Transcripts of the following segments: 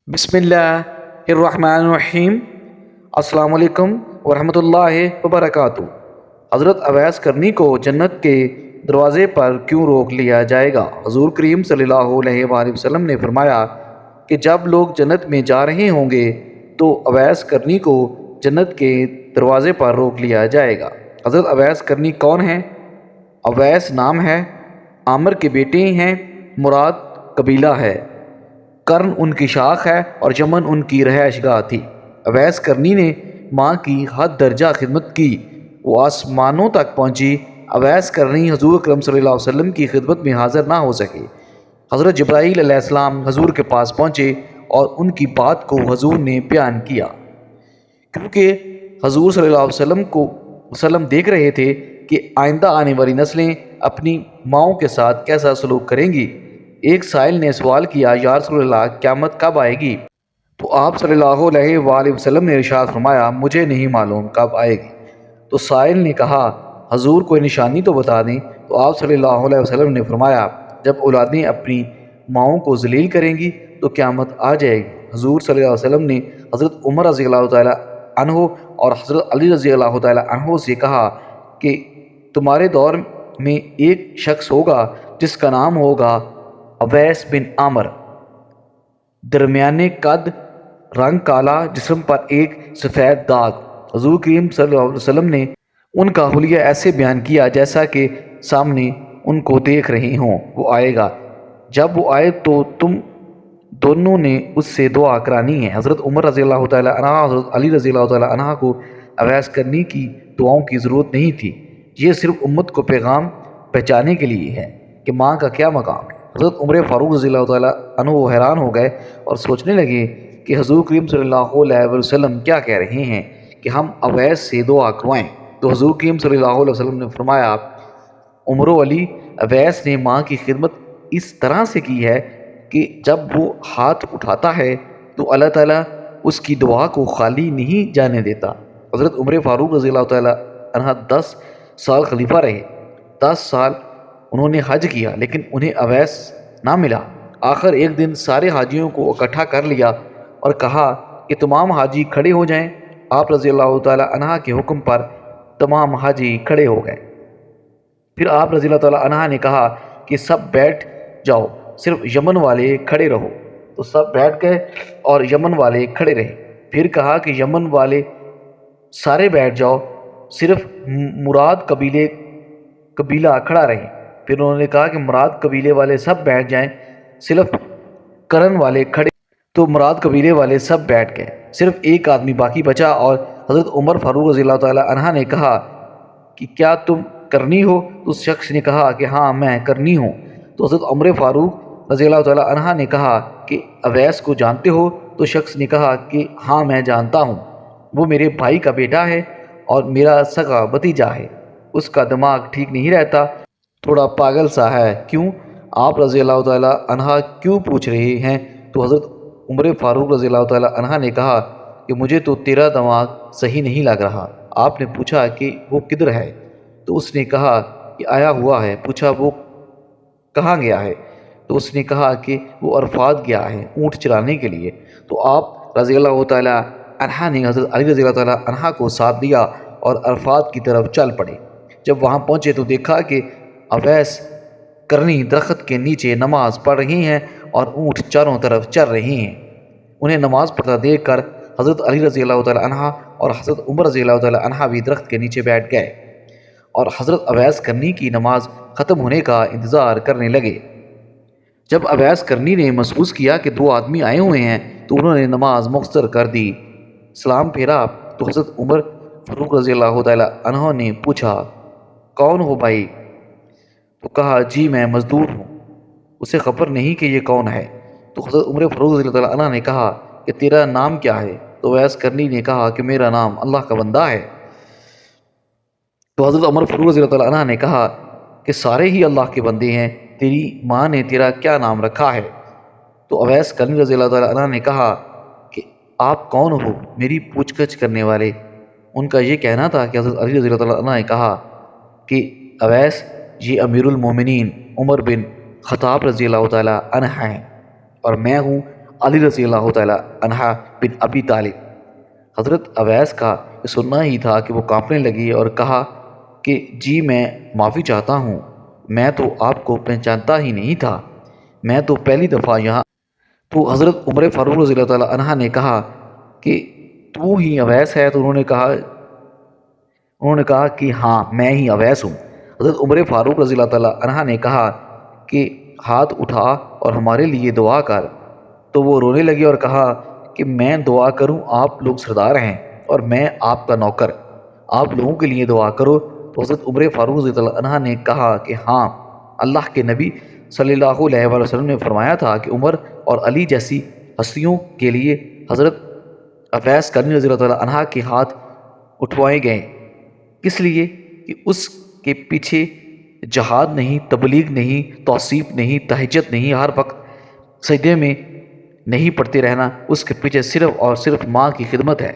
بسم اللہ الرحمن الرحیم۔ السلام علیکم ورحمۃ اللہ وبرکاتہ۔ حضرت اویس کرنی کو جنت کے دروازے پر کیوں روک لیا جائے گا؟ حضور کریم صلی اللہ علیہ وآلہ وسلم نے فرمایا کہ جب لوگ جنت میں جا رہے ہوں گے تو اویس کرنی کو جنت کے دروازے پر روک لیا جائے گا۔ حضرت اویس کرنی کون ہیں؟ اویس نام ہے، عامر کے بیٹے ہیں، مراد قبیلہ ہے، کرن ان کی شاخ ہے اور یمن ان کی رہائش گاہ تھی۔ اویس کرنی نے ماں کی حد درجہ خدمت کی، وہ آسمانوں تک پہنچی۔ اویس کرنی حضور اکرم صلی اللہ علیہ وسلم کی خدمت میں حاضر نہ ہو سکے۔ حضرت جبرائیل علیہ السلام حضور کے پاس پہنچے اور ان کی بات کو حضور نے بیان کیا، کیونکہ حضور صلی اللہ علیہ وسلم دیکھ رہے تھے کہ آئندہ آنے والی نسلیں اپنی ماؤں کے ساتھ کیسا سلوک کریں گی۔ ایک سائل نے سوال کیا، یا رسول اللہ قیامت کب آئے گی؟ تو آپ صلی اللہ علیہ وآلہ وسلم نے ارشاد فرمایا، مجھے نہیں معلوم کب آئے گی۔ تو سائل نے کہا، حضور کوئی نشانی تو بتا دیں۔ تو آپ صلی اللہ علیہ وسلم نے فرمایا، جب اولادیں اپنی ماؤں کو ذلیل کریں گی تو قیامت آ جائے گی۔ حضور صلی اللہ علیہ وسلم نے حضرت عمر رضی اللہ تعالیٰ عنہ اور حضرت علی رضی اللہ تعالیٰ عنہ سے کہا کہ تمہارے دور میں ایک شخص ہوگا جس کا نام ہوگا اویس بن عامر، درمیانے قد، رنگ کالا، جسم پر ایک سفید داغ۔ حضور کریم صلی اللہ علیہ وسلم نے ان کا حلیہ ایسے بیان کیا جیسا کہ سامنے ان کو دیکھ رہے ہوں۔ وہ آئے گا، جب وہ آئے تو تم دونوں نے اس سے دعا کرانی ہے۔ حضرت عمر رضی اللہ تعالیٰ عنہ، حضرت علی رضی اللہ تعالیٰ عنہ کو اویس کرنی کی دعاؤں کی ضرورت نہیں تھی، یہ صرف امت کو پیغام پہنچانے کے لیے ہے کہ ماں کا کیا مقام ہے۔ حضرت عمر فاروق رضی اللہ تعالیٰ عنہ وہ حیران ہو گئے اور سوچنے لگے کہ حضور کریم صلی اللہ علیہ وسلم کیا کہہ رہے ہیں کہ ہم اویس سے دعا کروائیں۔ تو حضور کریم صلی اللہ علیہ وسلم نے فرمایا، عمر و علی، اویس نے ماں کی خدمت اس طرح سے کی ہے کہ جب وہ ہاتھ اٹھاتا ہے تو اللہ تعالیٰ اس کی دعا کو خالی نہیں جانے دیتا۔ حضرت عمر فاروق رضی اللہ تعالیٰ عنہ 10 سال خلیفہ رہے۔ 10 سال انہوں نے حج کیا لیکن انہیں اویس نہ ملا۔ آخر ایک دن سارے حاجیوں کو اکٹھا کر لیا اور کہا کہ تمام حاجی کھڑے ہو جائیں۔ آپ رضی اللہ تعالیٰ عنہ کے حکم پر تمام حاجی کھڑے ہو گئے۔ پھر آپ رضی اللہ تعالیٰ عنہ نے کہا کہ سب بیٹھ جاؤ، صرف یمن والے کھڑے رہو۔ تو سب بیٹھ گئے اور یمن والے کھڑے رہے۔ پھر کہا کہ یمن والے سارے بیٹھ جاؤ، صرف مراد قبیلہ کھڑا رہے۔ پھر انہوں نے کہا کہ مراد قبیلے والے سب بیٹھ جائیں، صرف کرن والے کھڑے۔ تو مراد قبیلے والے سب بیٹھ گئے، صرف ایک آدمی باقی بچا، اور حضرت عمر فاروق رضی اللہ تعالیٰ عنہ نے کہا کہ کیا تم کرنی ہو؟ تو اس شخص نے کہا کہ ہاں میں کرنی ہوں۔ تو حضرت عمر فاروق رضی اللہ تعالیٰ عنہ نے کہا کہ اویس کو جانتے ہو؟ تو شخص نے کہا کہ ہاں میں جانتا ہوں، وہ میرے بھائی کا بیٹا ہے اور میرا سگا بھتیجا ہے، اس کا دماغ ٹھیک نہیں رہتا، تھوڑا پاگل سا ہے۔ کیوں؟ آپ رضی اللہ تعالیٰ عنہ کیوں پوچھ رہے ہیں؟ تو حضرت عمر فاروق رضی اللہ تعالیٰ عنہ نے کہا کہ مجھے تو تیرا دماغ صحیح نہیں لگ رہا۔ آپ نے پوچھا کہ وہ کدھر ہے؟ تو اس نے کہا کہ آیا ہوا ہے۔ پوچھا وہ کہاں گیا ہے؟ تو اس نے کہا کہ وہ عرفات گیا ہے اونٹ چرانے کے لیے۔ تو آپ رضی اللہ تعالیٰ عنہ نے حضرت علی رضی اللہ تعالیٰ عنہ کو ساتھ دیا اور عرفات کی طرف چل پڑے۔ جب وہاں پہنچے تو دیکھا کہ اویس کرنی درخت کے نیچے نماز پڑھ رہی ہیں اور اونٹ چاروں طرف چر رہے ہیں۔ انہیں نماز پڑھتا دیکھ کر حضرت علی رضی اللہ تعالیٰ عنہ اور حضرت عمر رضی اللہ تعالیٰ عنہ بھی درخت کے نیچے بیٹھ گئے اور حضرت اویس کرنی کی نماز ختم ہونے کا انتظار کرنے لگے۔ جب اویس کرنی نے محسوس کیا کہ 2 آدمی آئے ہوئے ہیں تو انہوں نے نماز مختصر کر دی، سلام پھیرا۔ تو حضرت عمر فاروق رضی اللہ تعالیٰ عنہ نے پوچھا، کون ہو بھائی؟ تو کہا جی میں مزدور ہوں، اسے خبر نہیں کہ یہ کون ہے۔ تو حضرت عمر فاروق رضی اللہ تعالیٰ عنہ نے کہا کہ تیرا نام کیا ہے؟ تو اویس کرنی نے کہا کہ میرا نام اللہ کا بندہ ہے۔ تو حضرت عمر فاروق رضی اللہ تعالیٰ عنہ نے کہا کہ سارے ہی اللہ کے بندے ہیں، تیری ماں نے تیرا کیا نام رکھا ہے؟ تو اویس کرنی رضی اللہ تعالیٰ عنہ نے کہا کہ آپ کون ہو میری پوچھ گچھ کرنے والے؟ ان کا یہ کہنا تھا کہ حضرت علی رضی اللہ تعالیٰ عنہ نے کہا کہ اویس یہ امیر المومنین عمر بن خطاب رضی اللہ تعالیٰ عنہ ہیں اور میں ہوں علی رضی اللہ تعالیٰ عنہ بن ابی طالب۔ حضرت اویس کا یہ سننا ہی تھا کہ وہ کانپنے لگی اور کہا کہ جی میں معافی چاہتا ہوں، میں تو آپ کو پہچانتا ہی نہیں تھا، میں تو پہلی دفعہ یہاں۔ تو حضرت عمر فاروق رضی اللہ تعالیٰ عنہ نے کہا کہ تو ہی اویس ہے؟ تو انہوں نے کہا کہ ہاں میں ہی اویس ہوں۔ حضرت عمر فاروق رضی اللہ تعالیٰ عنہ نے کہا کہ ہاتھ اٹھا اور ہمارے لیے دعا کر۔ تو وہ رونے لگے اور کہا کہ میں دعا کروں؟ آپ لوگ سردار ہیں اور میں آپ کا نوکر، آپ لوگوں کے لیے دعا کرو۔ تو حضرت عمر فاروق رضی اللہ عنہ نے کہا کہ ہاں، اللہ کے نبی صلی اللہ علیہ وآلہ وسلم نے فرمایا تھا کہ عمر اور علی جیسی ہستیوں کے لیے حضرت اویس کرنی رضی اللہ تعالیٰ عنہ کے ہاتھ اٹھوائے گئے، اس لیے کہ اس کے پیچھے جہاد نہیں، تبلیغ نہیں، توصیف نہیں، تہجد نہیں، ہر وقت سجدے میں نہیں پڑھتے رہنا، اس کے پیچھے صرف اور صرف ماں کی خدمت ہے۔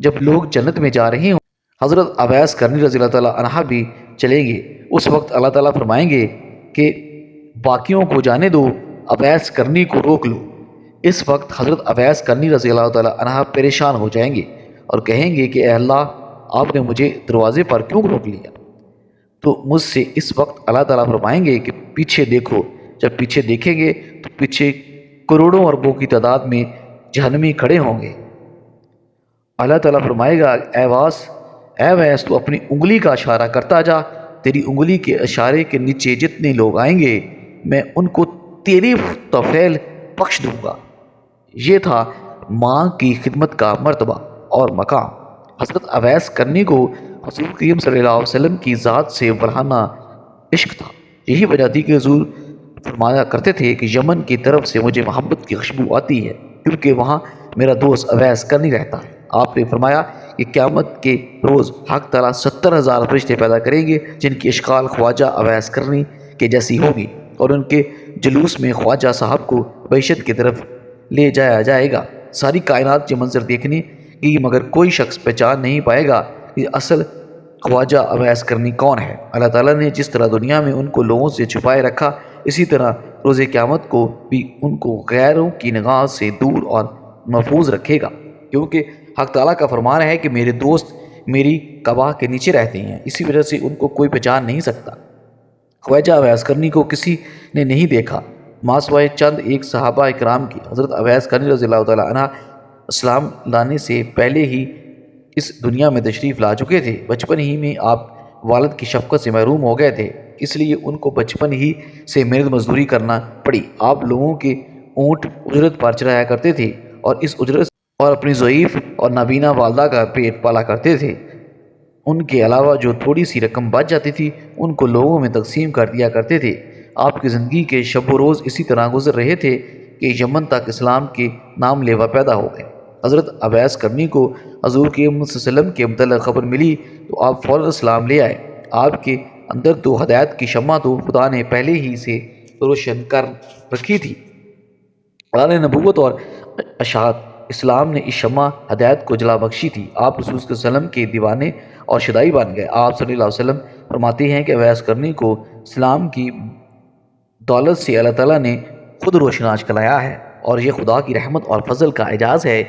جب لوگ جنت میں جا رہے ہوں، حضرت اویس کرنی رضی اللہ تعالیٰ عنہ بھی چلیں گے، اس وقت اللہ تعالیٰ فرمائیں گے کہ باقیوں کو جانے دو، اویس کرنی کو روک لو۔ اس وقت حضرت اویس کرنی رضی اللہ تعالیٰ عنہ پریشان ہو جائیں گے اور کہیں گے کہ اے اللہ، آپ نے مجھے دروازے پر کیوں روک لیا؟ تو مجھ سے اس وقت اللہ تعالیٰ فرمائیں گے کہ پیچھے دیکھو۔ جب پیچھے دیکھیں گے تو پیچھے کروڑوں اربوں کی تعداد میں جہنمی کھڑے ہوں گے۔ اللہ تعالیٰ فرمائے گا اے ویس تو اپنی انگلی کا اشارہ کرتا جا، تیری انگلی کے اشارے کے نیچے جتنے لوگ آئیں گے میں ان کو تیری طفیل بخش دوں گا۔ یہ تھا ماں کی خدمت کا مرتبہ اور مقام۔ حضرت اویس کرنی کو حضور کریم صلی اللہ علیہ وسلم کی ذات سے ورہانہ عشق تھا۔ یہی وجہ تھی کہ حضور فرمایا کرتے تھے کہ یمن کی طرف سے مجھے محبت کی خوشبو آتی ہے کیونکہ وہاں میرا دوست اویس کرنی رہتا ہے۔ آپ نے فرمایا کہ قیامت کے روز حق تعالیٰ 70,000 فرشتے پیدا کریں گے جن کی اشکال خواجہ اویس کرنی کے جیسی ہوگی، اور ان کے جلوس میں خواجہ صاحب کو بہشت کی طرف لے جایا جائے گا۔ ساری کائنات یہ منظر دیکھنے کی مگر کوئی شخص پہچان نہیں پائے گا کہ اصل خواجہ اویس کرنی کون ہے۔ اللہ تعالیٰ نے جس طرح دنیا میں ان کو لوگوں سے چھپائے رکھا، اسی طرح روز قیامت کو بھی ان کو غیروں کی نگاہ سے دور اور محفوظ رکھے گا، کیونکہ حق تعالیٰ کا فرمان ہے کہ میرے دوست میری قبا کے نیچے رہتے ہیں، اسی وجہ سے ان کو کوئی پہچان نہیں سکتا۔ خواجہ اویس کرنی کو کسی نے نہیں دیکھا ماں سوائے چند ایک صحابہ اکرام کی۔ حضرت اویس کرنی رضی اللہ تعالیٰ عنہ اسلام لانے سے پہلے ہی اس دنیا میں تشریف لا چکے تھے۔ بچپن ہی میں آپ والد کی شفقت سے محروم ہو گئے تھے، اس لیے ان کو بچپن ہی سے محنت مزدوری کرنا پڑی۔ آپ لوگوں کے اونٹ اجرت پر چرایا کرتے تھے اور اس اجرت اور اپنی ضعیف اور نابینا والدہ کا پیٹ پالا کرتے تھے۔ ان کے علاوہ جو تھوڑی سی رقم بچ جاتی تھی ان کو لوگوں میں تقسیم کر دیا کرتے تھے۔ آپ کی زندگی کے شب و روز اسی طرح گزر رہے تھے کہ یمن تک اسلام کے نام لیوا پیدا ہو گئے۔ حضرت اویس کرنی کو حضور کے صلی اللہ علیہ وسلم کے متعلق خبر ملی تو آپ فوراً اسلام لے آئے۔ آپ کے اندر تو ہدایت کی شمع تو خدا نے پہلے ہی سے روشن کر رکھی تھی۔ اعلان نبوت اور اشاعت اسلام نے اس شمع ہدایت کو جلا بخشی تھی۔ آپ رسول صلی اللہ علیہ وسلم کے دیوانے اور شدائی بن گئے۔ آپ صلی اللہ علیہ وسلم فرماتے ہیں کہ اویس کرنی کو اسلام کی دولت سے اللہ تعالیٰ نے خود روشناس کرایا ہے، اور یہ خدا کی رحمت اور فضل کا اعجاز ہے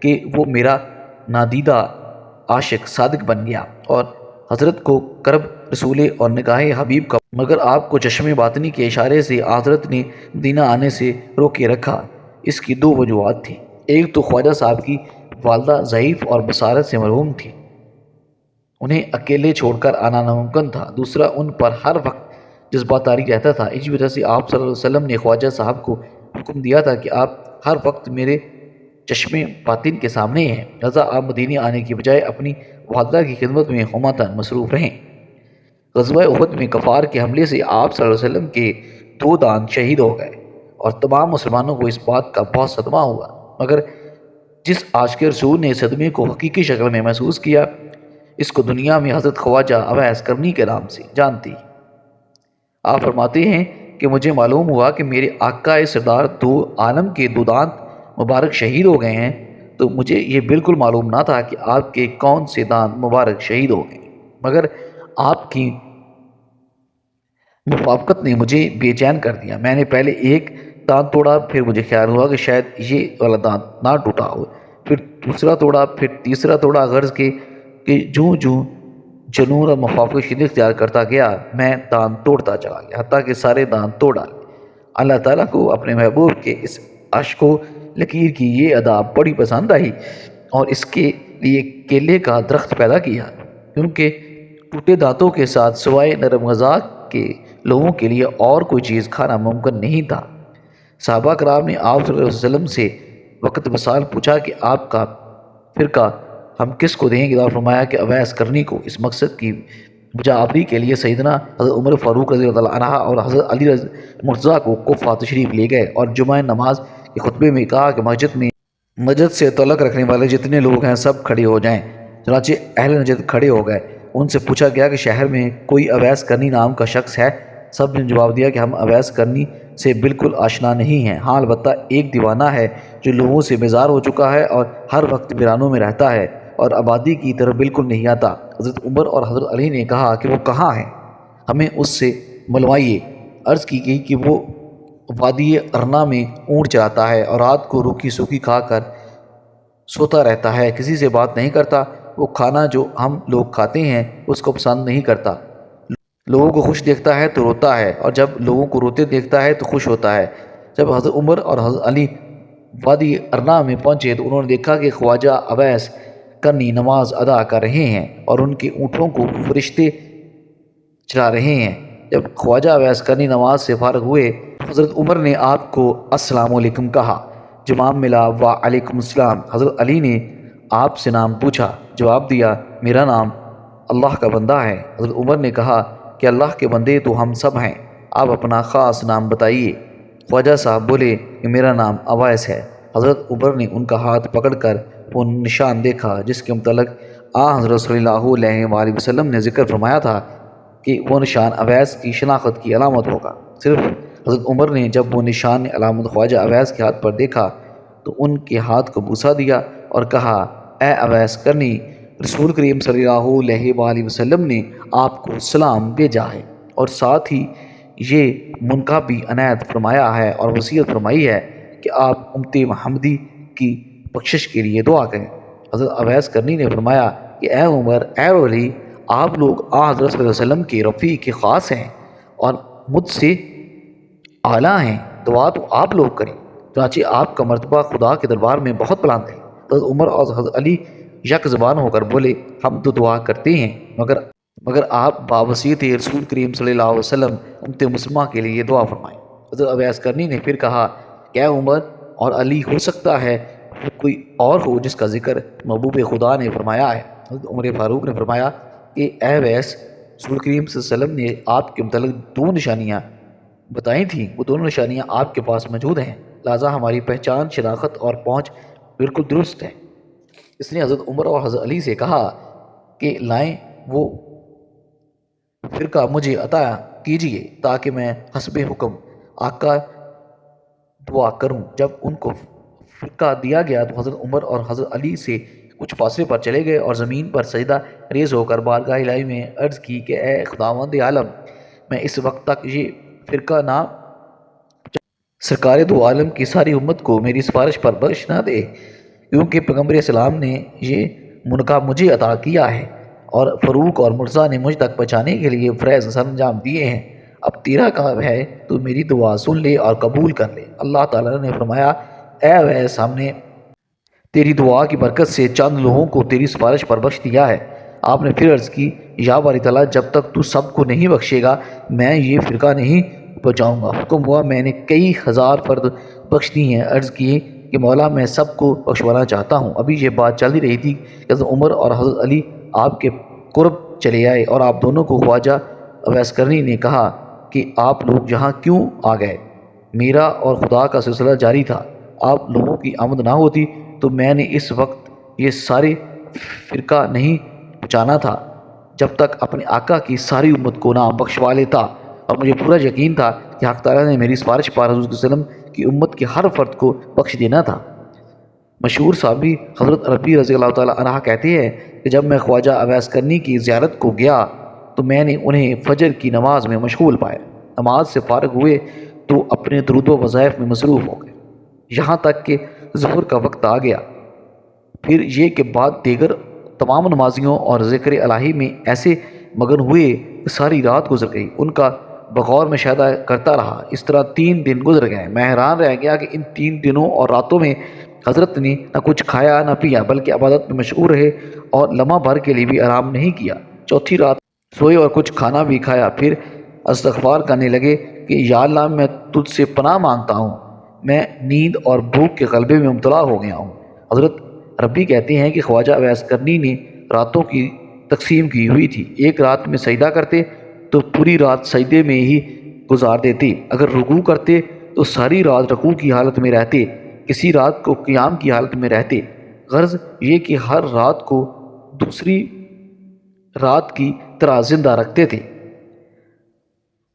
کہ وہ میرا نادیدہ عاشق صادق بن گیا اور حضرت کو کرب رسول اور نگاہ حبیب کا۔ مگر آپ کو چشم باطنی کے اشارے سے حضرت نے مدینہ آنے سے روکے رکھا۔ اس کی دو وجوہات تھیں، ایک تو خواجہ صاحب کی والدہ ضعیف اور بصارت سے محروم تھی، انہیں اکیلے چھوڑ کر آنا ناممکن تھا، دوسرا ان پر ہر وقت جذبہ طاری رہتا تھا۔ اس وجہ سے آپ صلی اللہ علیہ وسلم نے خواجہ صاحب کو حکم دیا تھا کہ آپ ہر وقت میرے چشم باطن کے سامنے ہیں، لہذا آپ مدینے آنے کی بجائے اپنی والدہ کی خدمت میں ہمتاً مصروف رہیں۔ غزوہ احد میں کفار کے حملے سے آپ صلی اللہ علیہ وسلم کے 2 دانت شہید ہو گئے اور تمام مسلمانوں کو اس بات کا بہت صدمہ ہوا، مگر جس عاشق رسول نے صدمے کو حقیقی شکل میں محسوس کیا، اس کو دنیا میں حضرت خواجہ اویس کرنی کے نام سے جانتی۔ آپ فرماتے ہیں کہ مجھے معلوم ہوا کہ میرے آقا سردار 2 عالم کے 2 دانت مبارک شہید ہو گئے ہیں، تو مجھے یہ بالکل معلوم نہ تھا کہ آپ کے کون سے دانت مبارک شہید ہو گئے، مگر آپ کی موافقت نے مجھے بے چین کر دیا۔ میں نے پہلے ایک دانت توڑا، پھر مجھے خیال ہوا کہ شاید یہ والا دانت نہ ٹوٹا ہو، پھر دوسرا توڑا، پھر تیسرا توڑا، غرض کہ جوں جوں جنون اور مخافت کی شدت اختیار کرتا گیا میں دانت توڑتا چلا گیا، حتیٰ کہ سارے دانت توڑ ڈالے۔ اللہ تعالیٰ کو اپنے محبوب کے اس عشق و لکیر کی یہ ادا بڑی پسند آئی اور اس کے لیے کیلے کا درخت پیدا کیا، کیونکہ ٹوٹے دانتوں کے ساتھ سوائے نرم غذا کے لوگوں کے لیے اور کوئی چیز کھانا ممکن نہیں تھا۔ صحابہ کرام نے آپ صلی اللہ علیہ وسلم سے وقت بسال پوچھا کہ آپ کا فرقہ ہم کس کو دیں گے؟ آپ فرمایا کہ اویس کرنی کو۔ اس مقصد کی بجا آوری کے لیے سیدنا حضرت عمر فاروق رضی اللہ عنہ اور حضرت علی مرتضیٰ کو کوفہ تشریف لے گئے اور جمعہ نماز کے خطبے میں کہا کہ مسجد سے تعلق رکھنے والے جتنے لوگ ہیں سب کھڑے ہو جائیں۔ چنانچہ اہل نجد کھڑے ہو گئے۔ ان سے پوچھا گیا کہ شہر میں کوئی اویس کرنی نام کا شخص ہے؟ سب نے جواب دیا کہ ہم اویس کرنی سے بالکل آشنا نہیں ہیں، ہاں البتہ ایک دیوانہ ہے جو لوگوں سے بیزار ہو چکا ہے اور ہر وقت ویرانوں میں رہتا ہے اور آبادی کی طرف بالکل نہیں آتا۔ حضرت عمر اور حضرت علی نے کہا کہ وہ کہاں ہیں؟ ہمیں اس سے ملوائیے۔ عرض کی گئی کہ وہ وادی ارنا میں اونٹ چراتا ہے اور رات کو روکھی سوکھی کھا کر سوتا رہتا ہے، کسی سے بات نہیں کرتا۔ وہ کھانا جو ہم لوگ کھاتے ہیں اس کو پسند نہیں کرتا، لوگوں کو خوش دیکھتا ہے تو روتا ہے اور جب لوگوں کو روتے دیکھتا ہے تو خوش ہوتا ہے۔ جب حضرت عمر اور حضرت علی وادی ارنا میں پہنچے تو انہوں نے دیکھا کہ خواجہ اویس کرنی نماز ادا کر رہے ہیں اور ان کے اونٹوں کو فرشتے چلا رہے ہیں۔ جب خواجہ اویس کرنی نماز سے فارغ ہوئے حضرت عمر نے آپ کو السلام علیکم کہا، جواب ملا وعلیکم السلام۔ حضرت علی نے آپ سے نام پوچھا، جواب دیا میرا نام اللہ کا بندہ ہے۔ حضرت عمر نے کہا کہ اللہ کے بندے تو ہم سب ہیں، آپ اپنا خاص نام بتائیے۔ خواجہ صاحب بولے کہ میرا نام اویس ہے۔ حضرت عمر نے ان کا ہاتھ پکڑ کر وہ نشان دیکھا جس کے متعلق حضرت صلی اللہ علیہ وآلہ وسلم نے ذکر فرمایا تھا کہ وہ نشان اویس کی شناخت کی علامت ہوگا۔ صرف حضرت عمر نے جب وہ نشان علامت خواجہ اویس کے ہاتھ پر دیکھا تو ان کے ہاتھ کو بوسہ دیا اور کہا اے اویس کرنی، رسول کریم صلی اللہ علیہ وآلہ وسلم نے آپ کو سلام بھیجا ہے اور ساتھ ہی یہ منکا بھی عنایت فرمایا ہے اور وصیت فرمائی ہے کہ آپ امت محمدی کی بخشش کے لیے دعا کریں۔ حضرت اویس کرنی نے فرمایا کہ اے عمر، اے علی، آپ لوگ حضرت صلی اللہ علیہ وسلم کے رفیق کے خاص ہیں اور مجھ سے اعلیٰ ہیں، دعا تو آپ لوگ کریں، چنانچہ آپ کا مرتبہ خدا کے دربار میں بہت بلند ہے۔ حضرت عمر اور حضرت علی یک زبان ہو کر بولے ہم تو دعا کرتے ہیں مگر آپ باوصیت رسول کریم صلی اللہ علیہ وسلم امت مسلمہ کے لیے دعا فرمائیں۔ حضرت اویس کرنی نے پھر کہا کہ اے عمر اور علی، ہو سکتا ہے وہ کوئی اور ہو جس کا ذکر محبوب خدا نے فرمایا ہے۔ حضرت عمر فاروق نے فرمایا کہ اے اویس، رسول کریم صلی اللہ علیہ وسلم نے آپ کے متعلق 2 نشانیاں بتائی تھیں، وہ دونوں نشانیاں آپ کے پاس موجود ہیں، لہٰذا ہماری پہچان، شناخت اور پہنچ بالکل درست ہے۔ اس نے حضرت عمر اور حضرت علی سے کہا کہ لائیں وہ فرقہ مجھے عطا کیجیے تاکہ میں حسب حکم آقا دعا کروں۔ جب ان کو فرقہ دیا گیا تو حضرت عمر اور حضرت علی سے کچھ فاصلے پر چلے گئے اور زمین پر سجدہ ریز ہو کر بارگاہ الہی میں عرض کی کہ اے خداوند عالم، میں اس وقت تک یہ فرقہ نہ سرکار دو عالم کی ساری امت کو میری سفارش پر بخش نہ دے، کیونکہ پیغمبر اسلام نے یہ منکا مجھے عطا کیا ہے اور فاروق اور مرزا نے مجھ تک پہنچانے کے لیے فریض سر انجام دیے ہیں۔ اب تیرا کام ہے تو میری دعا سن لے اور قبول کر لے۔ اللہ تعالیٰ نے فرمایا اے اویس، ہم نے تیری دعا کی برکت سے چند لوگوں کو تیری سفارش پر بخش دیا ہے۔ آپ نے پھر عرض کی یا باری تعالیٰ، جب تک تو سب کو نہیں بخشے گا میں یہ فرقہ نہیں پہنچاؤں گا۔ حکم ہوا میں نے کئی ہزار فرد بخش دی ہیں۔ عرض کی کہ مولا، میں سب کو بخشوانا چاہتا ہوں۔ ابھی یہ بات چل ہی رہی تھی کہ حضرت عمر اور حضرت علی آپ کے قرب چلے آئے اور آپ دونوں کو خواجہ اویس کرنی نے کہا کہ آپ لوگ یہاں کیوں آ گئے؟ میرا اور خدا کا سلسلہ جاری تھا، آپ لوگوں کی آمد نہ ہوتی تو میں نے اس وقت یہ سارے فرقہ نہیں پہنچانا تھا جب تک اپنے آقا کی ساری امت کو نہ بخشوا لیتا، اور مجھے پورا یقین تھا کہ حق تعالیٰ نے میری سفارش پر حضور صلی اللہ علیہ وسلم کی امت کے ہر فرد کو بخش دینا تھا۔ مشہور صحابی حضرت ربیع رضی اللہ تعالیٰ عنہ کہتے ہیں کہ جب میں خواجہ اویس کرنی کی زیارت کو گیا تو میں نے انہیں فجر کی نماز میں مشغول پایا۔ نماز سے فارغ ہوئے تو اپنے درود و وظائف میں مصروف ہو گئے، یہاں تک کہ ظہر کا وقت آ گیا۔ پھر یہ کہ بعد دیگر تمام نمازیوں اور ذکر الہی میں ایسے مگن ہوئے کہ ساری رات گزر گئی، ان کا بغور مشاہدہ کرتا رہا۔ اس طرح 3 دن گزر گئے۔ میں حیران رہ گیا کہ ان 3 دنوں اور راتوں میں حضرت نے نہ کچھ کھایا نہ پیا، بلکہ عبادت میں مشغول رہے اور لمحہ بھر کے لیے بھی آرام نہیں کیا۔ چوتھی رات سوئے اور کچھ کھانا بھی کھایا، پھر استغفار کرنے لگے کہ یا اللہ میں تجھ سے پناہ مانگتا ہوں، میں نیند اور بھوک کے غلبے میں مبتلا ہو گیا ہوں۔ حضرت ربی کہتے ہیں کہ خواجہ اویس کرنی نے راتوں کی تقسیم کی ہوئی تھی۔ ایک رات میں سجدہ کرتے تو پوری رات سجدے میں ہی گزار دیتے، اگر رکوع کرتے تو ساری رات رکوع کی حالت میں رہتے، کسی رات کو قیام کی حالت میں رہتے، غرض یہ کہ ہر رات کو دوسری رات کی طرح زندہ رکھتے تھے۔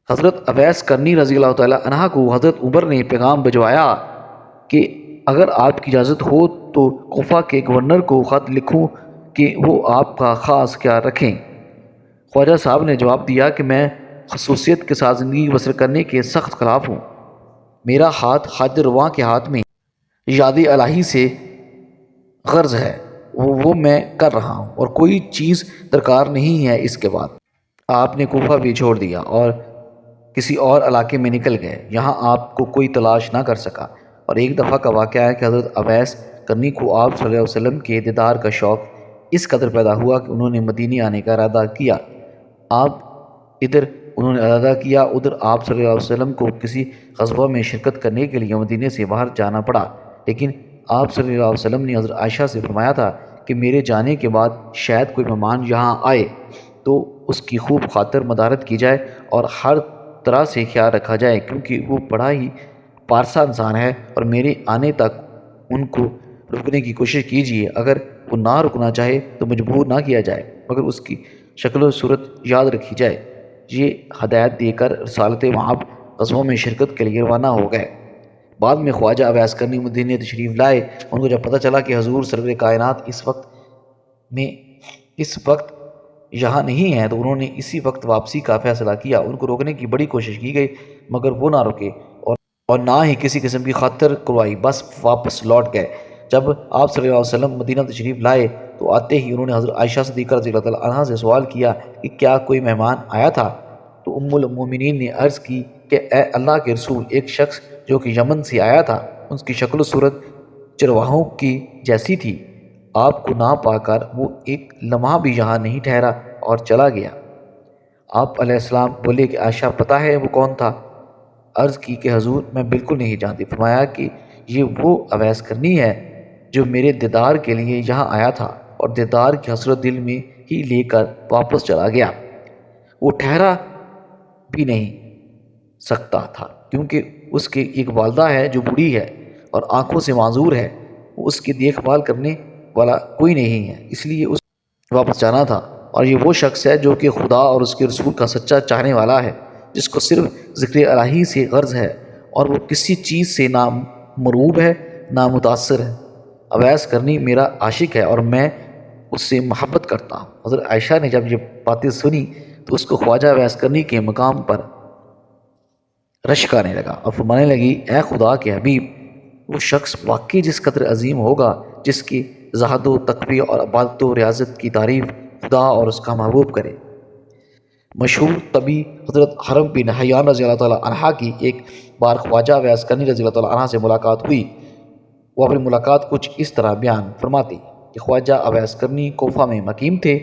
حضرت اویس کرنی رضی اللہ تعالیٰ عنہ کو حضرت عمر نے پیغام بھجوایا کہ اگر آپ کی اجازت ہو تو کوفہ کے گورنر کو خط لکھوں کہ وہ آپ کا خاص خیال رکھیں۔ خواجہ صاحب نے جواب دیا کہ میں خصوصیت کے ساتھ زندگی بسر کرنے کے سخت خلاف ہوں، میرا ہاتھ حاضر رواں کے ہاتھ میں یاد الہی سے غرض ہے، وہ میں کر رہا ہوں اور کوئی چیز درکار نہیں ہے۔ اس کے بعد آپ نے کوفہ بھی چھوڑ دیا اور کسی اور علاقے میں نکل گئے، یہاں آپ کو کوئی تلاش نہ کر سکا۔ اور ایک دفعہ کا واقعہ ہے کہ حضرت اویس کرنی کو آپ صلی اللہ علیہ وسلم کے دیدار کا شوق اس قدر پیدا ہوا کہ انہوں نے مدینے آنے کا ارادہ کیا۔ انہوں نے ارادہ کیا ادھر آپ صلی اللہ علیہ وسلم کو کسی غزوہ میں شرکت کرنے کے لیے مدینے سے باہر جانا پڑا، لیکن آپ صلی اللہ علیہ وسلم نے حضرت عائشہ سے فرمایا تھا کہ میرے جانے کے بعد شاید کوئی مہمان یہاں آئے تو اس کی خوب خاطر مدارت کی جائے اور ہر طرح سے خیال رکھا جائے، کیونکہ وہ بڑا ہی پارسا انسان ہے، اور میرے آنے تک ان کو رکنے کی کوشش کیجیے، اگر وہ نہ رکنا چاہے تو مجبور نہ کیا جائے، مگر اس کی شکل و صورت یاد رکھی جائے۔ یہ ہدایت دے کر رسالت مآب غزووں میں شرکت کے لیے روانہ ہو گئے۔ بعد میں خواجہ اویس کرنی مدینے تشریف لائے۔ ان کو جب پتہ چلا کہ حضور سرور کائنات اس وقت یہاں نہیں ہیں تو انہوں نے اسی وقت واپسی کا فیصلہ کیا۔ ان کو روکنے کی بڑی کوشش کی گئی مگر وہ نہ رکے اور نہ ہی کسی قسم کی خاطر کروائی، بس واپس لوٹ گئے۔ جب آپ صلی اللہ علیہ وسلم مدینہ تشریف لائے تو آتے ہی انہوں نے حضرت عائشہ صدیقہ رضی اللہ تعالیٰ عنہا سے سوال کیا کہ کیا کوئی مہمان آیا تھا؟ تو ام المومنین نے عرض کی کہ اے اللہ کے رسول، ایک شخص جو کہ یمن سے آیا تھا، اس کی شکل و صورت چرواہوں کی جیسی تھی، آپ کو نہ پا کر وہ ایک لمحہ بھی یہاں نہیں ٹھہرا اور چلا گیا۔ آپ علیہ السلام بولے کہ عائشہ پتہ ہے وہ کون تھا؟ عرض کی کہ حضور میں بالکل نہیں جانتی۔ فرمایا کہ یہ وہ اویس کرنی ہے جو میرے دیدار کے لیے یہاں آیا تھا اور دیدار کی حسرت دل میں ہی لے کر واپس چلا گیا۔ وہ ٹھہرا بھی نہیں سکتا تھا کیونکہ اس کی ایک والدہ ہے جو بوڑھی ہے اور آنکھوں سے معذور ہے، اس کی دیکھ بھال کرنے والا کوئی نہیں ہے، اس لیے اس واپس جانا تھا۔ اور یہ وہ شخص ہے جو کہ خدا اور اس کے رسول کا سچا چاہنے والا ہے، جس کو صرف ذکر الہی سے غرض ہے اور وہ کسی چیز سے نہ مرعوب ہے نہ متاثر ہے۔ اویس کرنی میرا عاشق ہے اور میں اس سے محبت کرتا ہوں۔ حضرت عائشہ نے جب یہ باتیں سنی تو اس کو خواجہ اویس کرنی کے مقام پر رشک آنے لگا اور فرمانے لگی اے خدا کے حبیب، وہ شخص واقعی جس قدر عظیم ہوگا جس کی زہد و تقوی اور عبادت و ریاضت کی تعریف خدا اور اس کا محبوب کرے۔ مشہور طبی حضرت حرم بن حیان رضی اللہ تعالیٰ عنہ کی ایک بار خواجہ اویس کرنی رضی اللہ تعالیٰ عنہ سے ملاقات ہوئی۔ وہ اپنی ملاقات کچھ اس طرح بیان فرماتی کہ خواجہ اویس کرنی کوفہ میں مقیم تھے،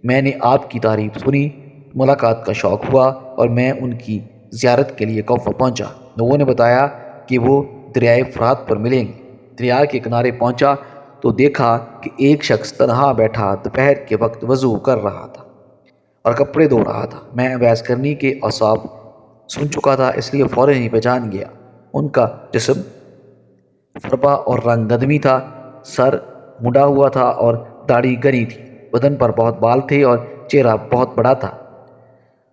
میں نے آپ کی تعریف سنی، ملاقات کا شوق ہوا اور میں ان کی زیارت کے لیے کوفہ پہنچا۔ لوگوں نے بتایا کہ وہ دریائے فرات پر ملیں گے۔ دریا کے کنارے پہنچا تو دیکھا کہ ایک شخص تنہا بیٹھا دوپہر کے وقت وضو کر رہا تھا اور کپڑے دھو رہا تھا۔ میں اویس کرنی کے اوصاف سن چکا تھا، اس لیے فوراً ہی پہچان گیا۔ ان کا جسم فربا اور رنگ ندمی تھا، سر مڈا ہوا تھا اور داڑھی گنی تھی، بدن پر بہت بال تھے اور چہرہ بہت بڑا تھا۔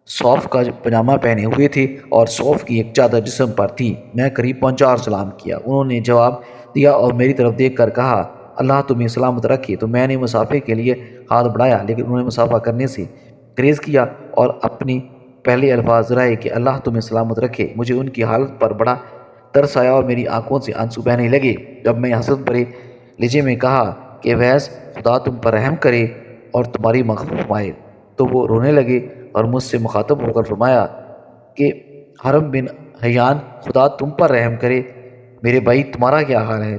صوف کا پجامہ پہنے ہوئے تھے اور صوف کی ایک چادر جسم پر تھی۔ میں قریب پہنچا اور سلام کیا۔ انہوں نے جواب دیا اور میری طرف دیکھ کر کہا اللہ تمہیں سلامت رکھے۔ تو میں نے مصافحے کے لیے ہاتھ بڑھایا، لیکن انہوں نے مصافحہ کرنے سے گریز کیا اور اپنی پہلے الفاظ رائے کہ اللہ تمہیں سلامت رکھے۔ مجھے ان کی حالت پر بڑا ترس آیا اور میری آنکھوں سے آنسو بہنے لگے۔ جب میں حسرت بھرے لہجے میں کہا کہ ویس خدا تم پر رحم کرے اور تمہاری مغفرت فرمائے، تو وہ رونے لگے اور مجھ سے مخاطب ہو کر فرمایا کہ حرم بن حیان، خدا تم پر رحم کرے، میرے بھائی تمہارا کیا حال ہے؟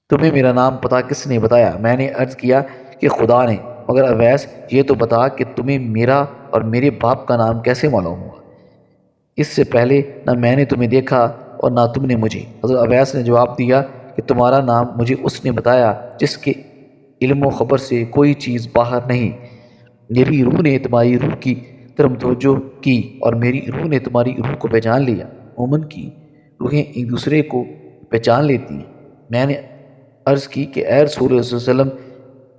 تمہیں میرا نام پتہ کس نے بتایا؟ میں نے عرض کیا کہ خدا نے، مگر اویس یہ تو بتا کہ تمہیں میرا اور میرے باپ کا نام کیسے معلوم ہوا؟ اس سے پہلے نہ میں نے تمہیں دیکھا اور نہ تم نے مجھے۔ حضرت اویس نے جواب دیا کہ تمہارا نام مجھے اس نے بتایا جس کے علم و خبر سے کوئی چیز باہر نہیں۔ میری روح نے تمہاری روح کی طرف توجہ کی اور میری روح نے تمہاری روح کو پہچان لیا۔ مومن کی روحیں ایک دوسرے کو پہچان لیتی ہیں۔ میں نے عرض کی کہ اے رسول اللہ صلی اللہ علیہ وسلم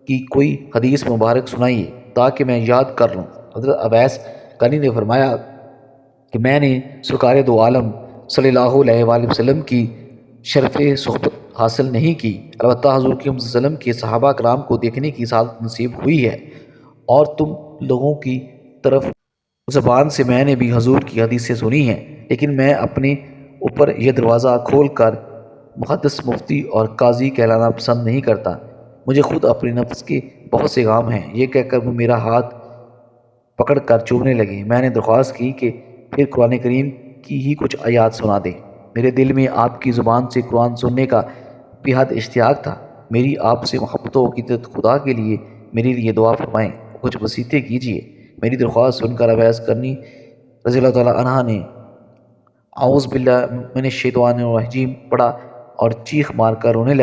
کی کوئی حدیث مبارک سنائیے تاکہ میں یاد کر لوں۔ حضرت اویس قرنی نے فرمایا کہ میں نے سرکار دو عالم صلی اللہ علیہ وآلہ وسلم کی شرف صحبت حاصل نہیں کی، البتہ حضور کریم صلی اللہ علیہ وسلم کے صحابہ کرام کو دیکھنے کی سعادت نصیب ہوئی ہے، اور تم لوگوں کی طرف زبان سے میں نے بھی حضور کی حدیثیں سنی ہیں، لیکن میں اپنے اوپر یہ دروازہ کھول کر محدث، مفتی اور قاضی کہلانا پسند نہیں کرتا۔ مجھے خود اپنے نفس کے بہت سے کام ہیں۔ یہ کہہ کر وہ میرا ہاتھ پکڑ کر چومنے لگے۔ میں نے درخواست کی کہ پھر قرآن کریم کی ہی کچھ آیات سنا دیں۔ میرے دل میں آپ کی زبان سے قرآن سننے کا بے حد اشتیاق تھا۔ میری آپ سے محبت و عقیدت، خدا کے لیے میرے لیے دعا فرمائیں، کچھ وصیتیں کیجیے۔ میری درخواست سن کر اویس قرنی رضی اللہ تعالیٰ عنہ نے اعوذ باللہ من الشیطان الرجیم پڑھا اور چیخ مار کر رونے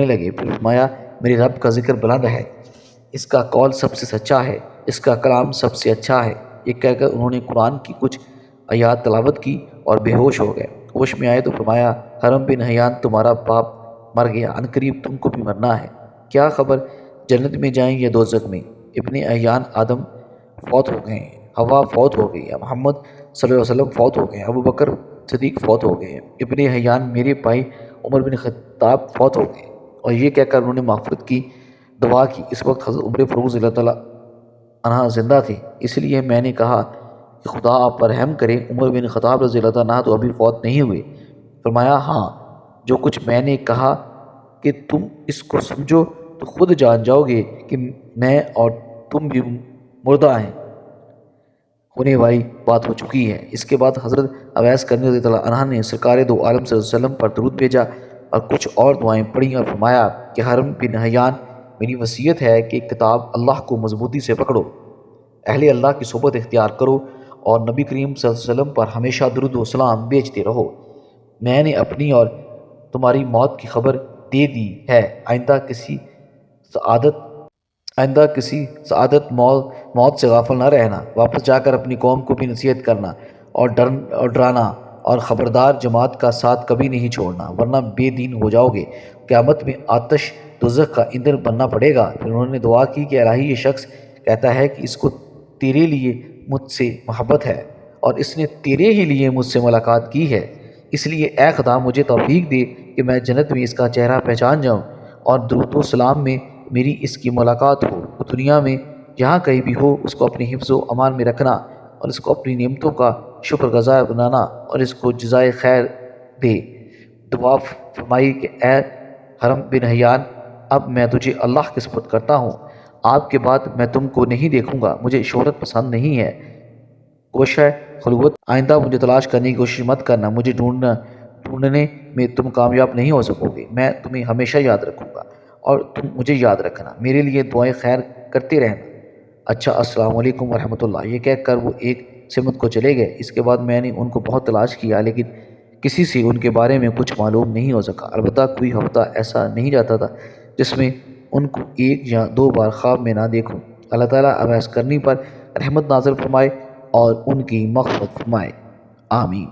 لگے۔ پھر فرمایا میرے رب کا ذکر بلند ہے، اس کا قول سب سے سچا ہے، اس کا کلام سب سے اچھا ہے۔ یہ کہہ کر انہوں نے قرآن کی کچھ آیات تلاوت کی اور بے ہوش ہو گئے۔ ہوش میں آئے تو فرمایا حرم بن حیان تمہارا باپ مر گیا، عنقریب تم کو بھی مرنا ہے، کیا خبر جنت میں جائیں یا دوزخ میں؟ ابن حیان آدم فوت ہو گئے، ہوا فوت ہو گئی، محمد صلی اللہ علیہ وسلم فوت ہو گئے، ابو بکر صدیق فوت ہو گئے، ابن حیان میرے بھائی عمر بن خطاب فوت ہو گئے۔ اور یہ کہہ کر انہوں نے مغفرت کی دعا کی۔ اس وقت حضرت عمر فاروق رضی اللہ تعالیٰ عنہ زندہ تھے، اس لیے میں نے کہا کہ خدا آپ پر رحم کرے، عمر بن خطاب رضی اللہ تعالیٰ عنہ تو ابھی فوت نہیں ہوئے۔ فرمایا ہاں، جو کچھ میں نے کہا کہ تم اس کو سمجھو تو خود جان جاؤ گے کہ میں اور تم بھی مردہ ہیں، ہونے والی بات ہو چکی ہے۔ اس کے بعد حضرت اویس قرنی رضی اللہ عنہ نے سرکار دو عالم صلی اللہ علیہ وسلم پر درود بھیجا اور کچھ اور دعائیں پڑھیں اور فرمایا کہ حرم بن حیان، میری وصیت ہے کہ کتاب اللہ کو مضبوطی سے پکڑو، اہل اللہ کی صحبت اختیار کرو اور نبی کریم صلی اللہ علیہ وسلم پر ہمیشہ درود و سلام بھیجتے رہو۔ میں نے اپنی اور تمہاری موت کی خبر دے دی ہے، آئندہ کسی سعادت موت سے غافل نہ رہنا، واپس جا کر اپنی قوم کو بھی نصیحت کرنا اور ڈرانا، اور خبردار جماعت کا ساتھ کبھی نہیں چھوڑنا، ورنہ بے دین ہو جاؤ گے، قیامت میں آتش دوزخ کا ایندھن بننا پڑے گا۔ پھر انہوں نے دعا کی کہ الہی، یہ شخص کہتا ہے کہ اس کو تیرے لیے مجھ سے محبت ہے اور اس نے تیرے ہی لیے مجھ سے ملاقات کی ہے، اس لیے اے خدا مجھے توفیق دے کہ میں جنت میں اس کا چہرہ پہچان جاؤں اور درود و سلام میں میری اس کی ملاقات ہو۔ وہ دنیا میں جہاں کہیں بھی ہو، اس کو اپنی حفظ و امان میں رکھنا اور اس کو اپنی نعمتوں کا شکر گزار بنانا اور اس کو جزائے خیر دے۔ دعا فرمائی کہ اے حرم بن حیان، اب میں تجھے اللہ کے سپرد کرتا ہوں، آپ کے بعد میں تم کو نہیں دیکھوں گا، مجھے شہرت پسند نہیں ہے، کوشش خلوت آئندہ مجھے تلاش کرنے کی کوشش مت کرنا، مجھے ڈھونڈنے میں تم کامیاب نہیں ہو سکو گے، میں تمہیں ہمیشہ یاد رکھوں گا اور تم مجھے یاد رکھنا، میرے لیے دعائیں خیر کرتے رہنا۔ اچھا، السلام علیکم ورحمۃ اللہ۔ یہ کہہ کر وہ ایک سمت کو چلے گئے۔ اس کے بعد میں نے ان کو بہت تلاش کیا، لیکن کسی سے ان کے بارے میں کچھ معلوم نہیں ہو سکا، البتہ کوئی ہفتہ ایسا نہیں جاتا تھا جس میں ان کو ایک یا دو بار خواب میں نہ دیکھوں۔ اللہ تعالیٰ اویس قرنی پر رحمت نازل فرمائے اور ان کی مغفرت فرمائے، آمین۔